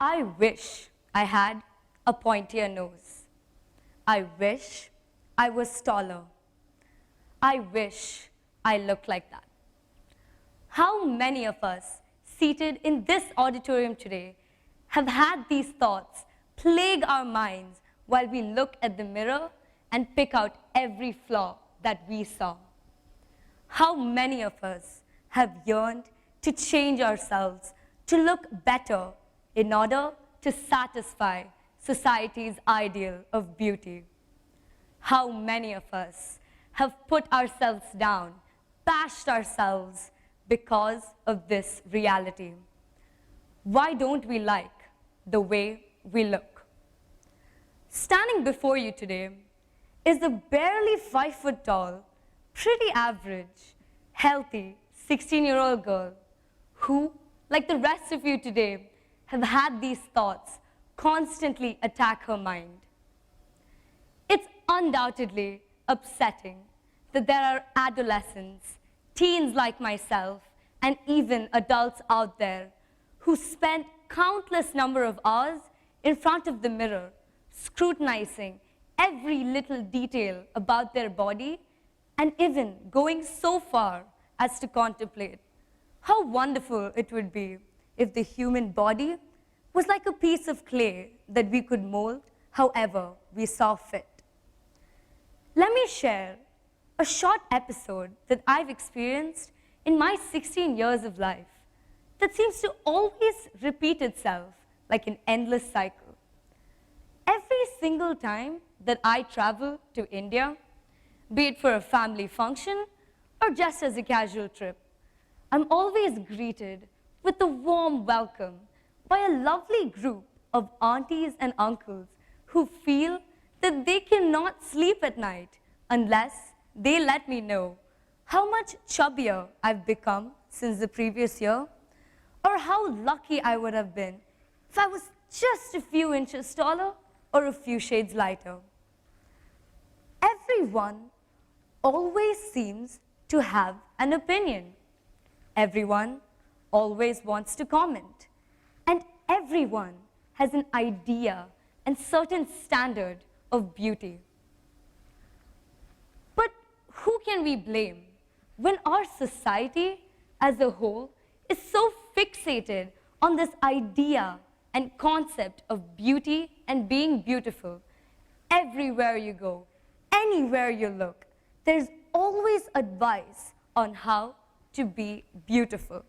I wish I had a pointier nose. I wish I was taller. I wish I looked like that. How many of us seated in this auditorium today have had these thoughts plague our minds while we look at the mirror and pick out every flaw that we saw? How many of us have yearned to change ourselves, to look better in order to satisfy society's ideal of beauty? How many of us have put ourselves down, bashed ourselves because of this reality? Why don't we like the way we look? Standing before you today is a barely 5 foot tall, pretty average, healthy 16-year-old girl who, like the rest of you today, have had these thoughts constantly attack her mind. It's undoubtedly upsetting that there are adolescents, teens like myself, and even adults out there who spend countless number of hours in front of the mirror, scrutinizing every little detail about their body, and even going so far as to contemplate how wonderful it would be if the human body was like a piece of clay that we could mold however we saw fit. Let me share a short episode that I've experienced in my 16 years of life that seems to always repeat itself like an endless cycle. Every single time that I travel to India, be it for a family function or just as a casual trip, I'm always greeted with a warm welcome by a lovely group of aunties and uncles who feel that they cannot sleep at night unless they let me know how much chubbier I've become since the previous year, or how lucky I would have been if I was just a few inches taller or a few shades lighter. Everyone always seems to have an opinion. Everyone always wants to comment. And everyone has an idea and certain standard of beauty. But who can we blame when our society as a whole is so fixated on this idea and concept of beauty and being beautiful? Everywhere you go, anywhere you look, there's always advice on how to be beautiful.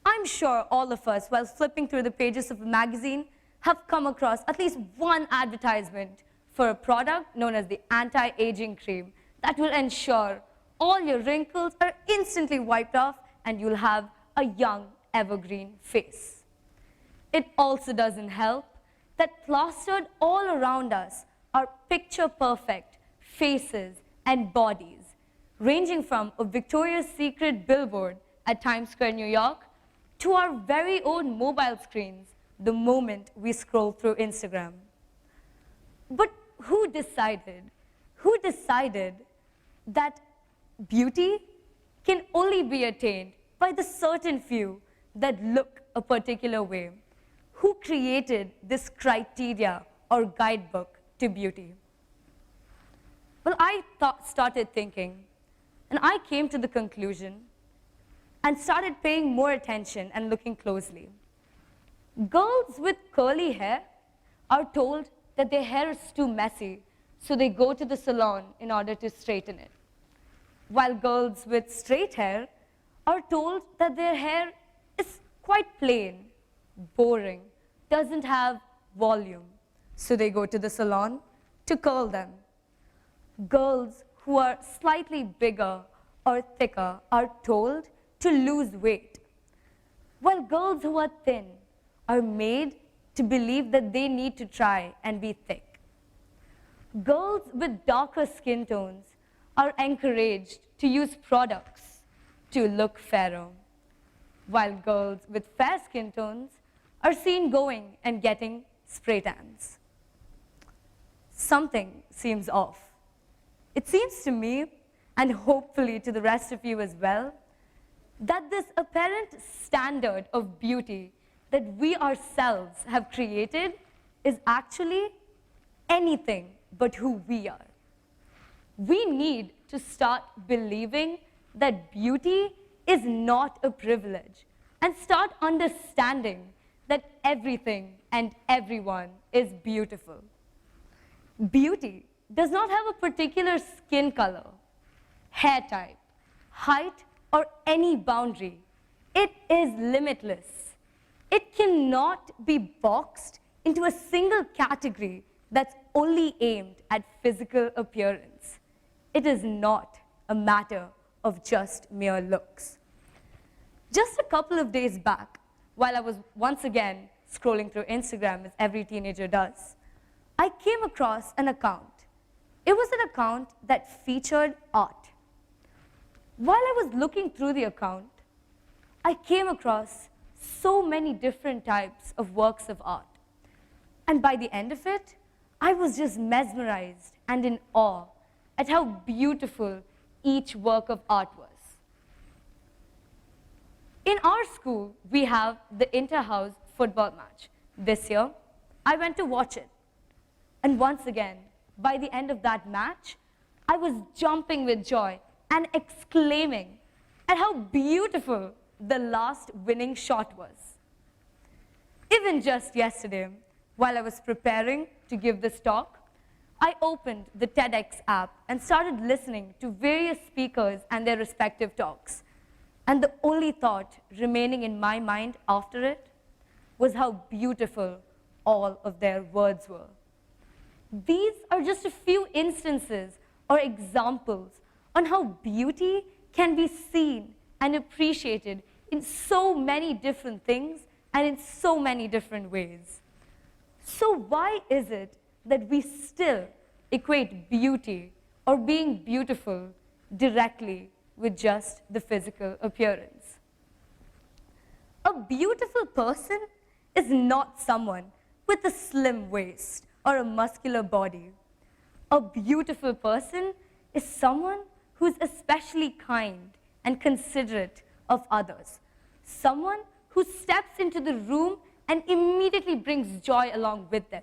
I'm sure all of us, while flipping through the pages of a magazine, have come across at least one advertisement for a product known as the anti-aging cream that will ensure all your wrinkles are instantly wiped off and you'll have a young, evergreen face. It also doesn't help that plastered all around us are picture-perfect faces and bodies, ranging from a Victoria's Secret billboard at Times Square, New York, to our very own mobile screens the moment we scroll through Instagram. But who decided that beauty can only be attained by the certain few that look a particular way? Who created this criteria or guidebook to beauty? Well, I started thinking, and I came to the conclusion and started paying more attention and looking closely. Girls with curly hair are told that their hair is too messy, so they go to the salon in order to straighten it. While girls with straight hair are told that their hair is quite plain, boring, doesn't have volume, so they go to the salon to curl them. Girls who are slightly bigger or thicker are told to lose weight, while girls who are thin are made to believe that they need to try and be thick. Girls with darker skin tones are encouraged to use products to look fairer, while girls with fair skin tones are seen going and getting spray tans. Something seems off. It seems to me, and hopefully to the rest of you as well, that this apparent standard of beauty that we ourselves have created is actually anything but who we are. We need to start believing that beauty is not a privilege and start understanding that everything and everyone is beautiful. Beauty does not have a particular skin color, hair type, height, or any boundary. It is limitless. It cannot be boxed into a single category that's only aimed at physical appearance. It is not a matter of just mere looks. Just a couple of days back, while I was once again scrolling through Instagram, as every teenager does, I came across an account. It was an account that featured art. While I was looking through the account, I came across so many different types of works of art. And by the end of it, I was just mesmerized and in awe at how beautiful each work of art was. In our school, we have the inter-house football match. This year, I went to watch it. And once again, by the end of that match, I was jumping with joy and exclaiming at how beautiful the last winning shot was. Even just yesterday, while I was preparing to give this talk, I opened the TEDx app and started listening to various speakers and their respective talks. And the only thought remaining in my mind after it was how beautiful all of their words were. These are just a few instances or examples on how beauty can be seen and appreciated in so many different things and in so many different ways. So why is it that we still equate beauty or being beautiful directly with just the physical appearance? A beautiful person is not someone with a slim waist or a muscular body. A beautiful person is someone who's especially kind and considerate of others. Someone who steps into the room and immediately brings joy along with them.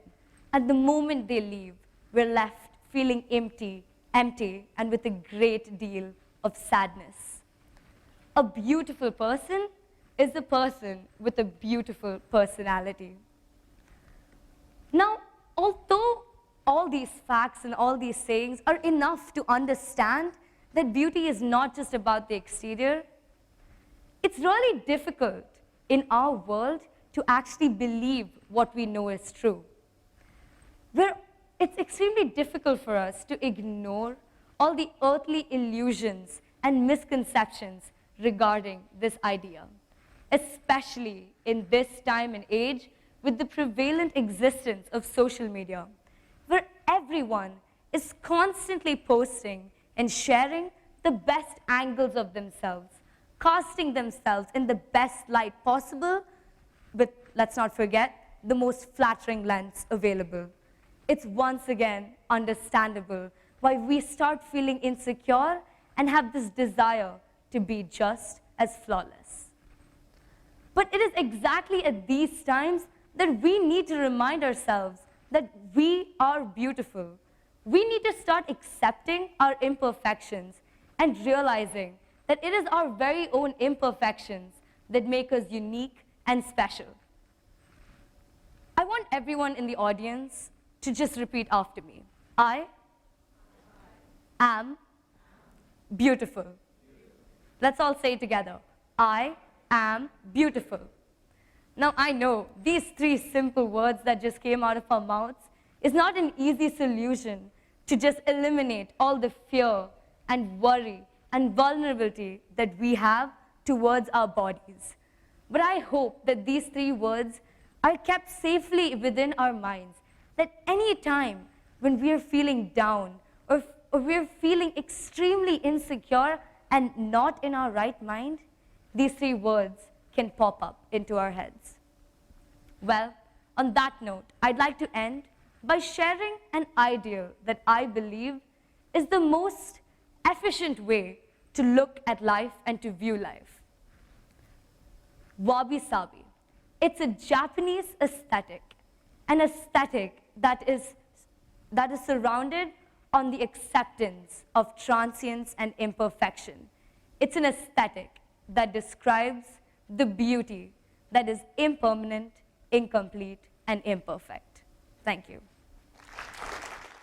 And the moment they leave, we're left feeling empty, and with a great deal of sadness. A beautiful person is a person with a beautiful personality. Now, although all these facts and all these sayings are enough to understand that beauty is not just about the exterior, it's really difficult in our world to actually believe what we know is true. It's extremely difficult for us to ignore all the earthly illusions and misconceptions regarding this idea, especially in this time and age with the prevalent existence of social media, where everyone is constantly posting and sharing the best angles of themselves, casting themselves in the best light possible, with, let's not forget, the most flattering lens available. It's once again understandable why we start feeling insecure and have this desire to be just as flawless. But it is exactly at these times that we need to remind ourselves that we are beautiful. We need to start accepting our imperfections and realizing that it is our very own imperfections that make us unique and special. I want everyone in the audience to just repeat after me. I am beautiful. Let's all say it together. I am beautiful. Now, I know these three simple words that just came out of our mouths is not an easy solution to just eliminate all the fear and worry and vulnerability that we have towards our bodies. But I hope that these three words are kept safely within our minds, that any time when we are feeling down or we're feeling extremely insecure and not in our right mind, these three words can pop up into our heads. Well, on that note, I'd like to end by sharing an ideal that I believe is the most efficient way to look at life and to view life. Wabi-sabi. It's a Japanese aesthetic, an aesthetic that is surrounded on the acceptance of transience and imperfection. It's an aesthetic that describes the beauty that is impermanent, incomplete, and imperfect. Thank you.